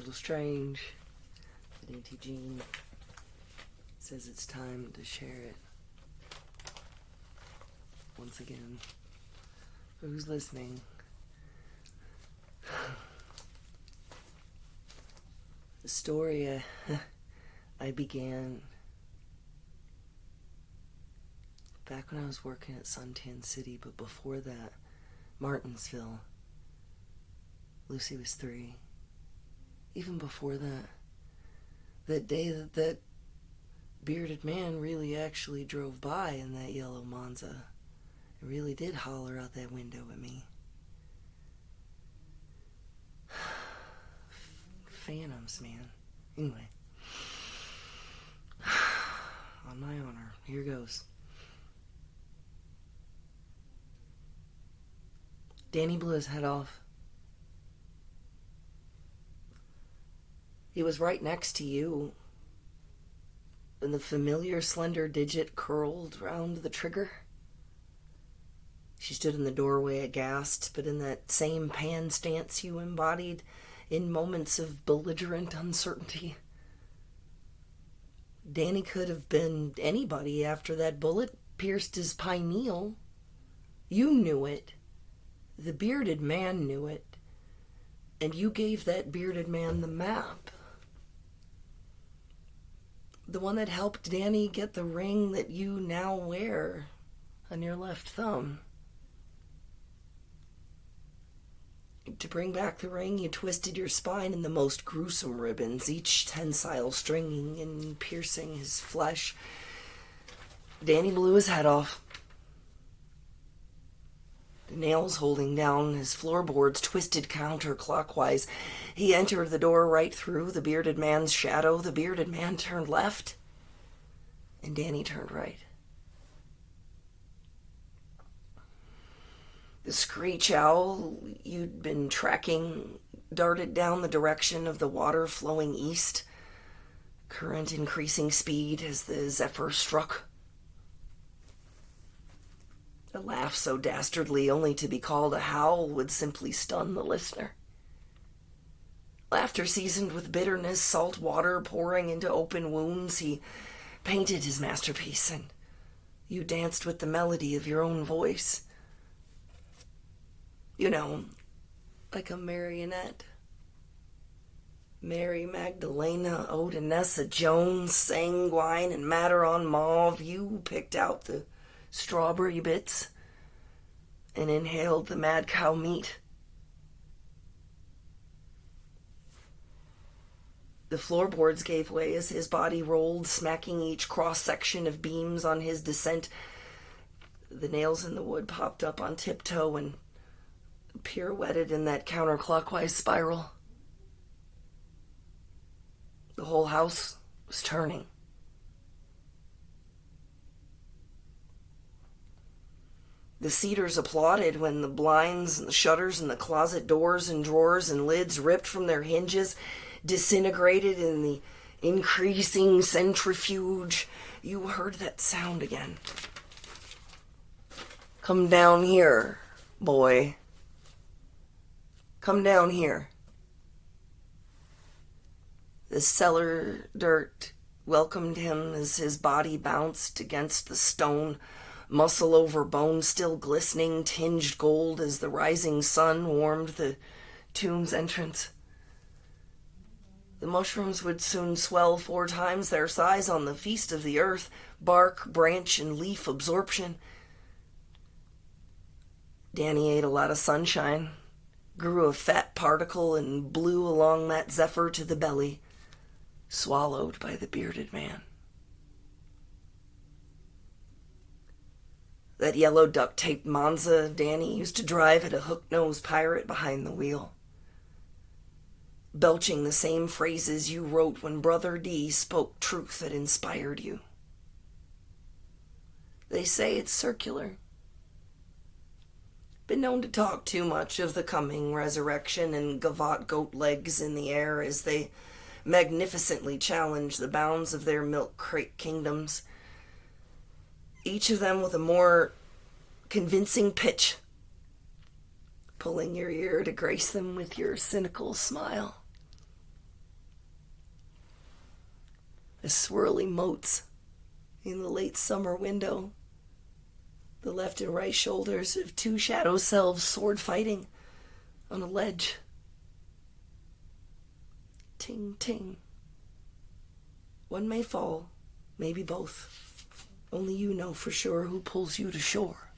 little strange that Auntie Jean says it's time to share it. Once again, for who's listening, the story I began back when I was working at Suntan City, but before that, Martinsville. Lucy was 3. Even before that, that day that bearded man really actually drove by in that yellow Monza. It really did holler out that window at me. Phantoms, man. Anyway. On my honor, here goes. Danny blew his head off. He was right next to you, and the familiar slender digit curled round the trigger. She stood in the doorway aghast, but in that same pan stance you embodied in moments of belligerent uncertainty. Danny could have been anybody after that bullet pierced his pineal. You knew it. The bearded man knew it. And you gave that bearded man the map. The one that helped Danny get the ring that you now wear on your left thumb. To bring back the ring, you twisted your spine in the most gruesome ribbons, each tensile stringing and piercing his flesh. Danny blew his head off. The nails holding down his floorboards twisted counterclockwise. He entered the door right through the bearded man's shadow. The bearded man turned left, and Danny turned right. The screech owl you'd been tracking darted down the direction of the water flowing east, current increasing speed as the zephyr struck. A laugh so dastardly only to be called a howl would simply stun the listener. Laughter seasoned with bitterness, salt water pouring into open wounds, he painted his masterpiece, and you danced with the melody of your own voice. You know, like a marionette. Mary Magdalena, Odinessa Jones, Sanguine, and Maderon Mauve, you picked out the strawberry bits and inhaled the mad cow meat. The floorboards gave way as his body rolled, smacking each cross-section of beams on his descent. The nails in the wood popped up on tiptoe and pirouetted in that counterclockwise spiral. The whole house was turning. The cedars applauded when the blinds and the shutters and the closet doors and drawers and lids ripped from their hinges, disintegrated in the increasing centrifuge. You heard that sound again. Come down here, boy. Come down here. The cellar dirt welcomed him as his body bounced against the stone, muscle over bone still glistening, tinged gold as the rising sun warmed the tomb's entrance. The mushrooms would soon swell 4 times their size on the feast of the earth, bark, branch, and leaf absorption. Danny ate a lot of sunshine, grew a fat particle, and blew along that zephyr to the belly, swallowed by the bearded man. That yellow duct-taped Monza Danny used to drive had a hook-nosed pirate behind the wheel, belching the same phrases you wrote when Brother D spoke truth that inspired you. They say it's circular. Been known to talk too much of the coming resurrection and gavotte goat legs in the air as they magnificently challenge the bounds of their milk crate kingdoms, each of them with a more convincing pitch, pulling your ear to grace them with your cynical smile. as swirly motes in the late summer window. The left and right shoulders of two shadow selves sword fighting on a ledge. Ting, ting. One may fall, maybe both. Only you know for sure who pulls you to shore.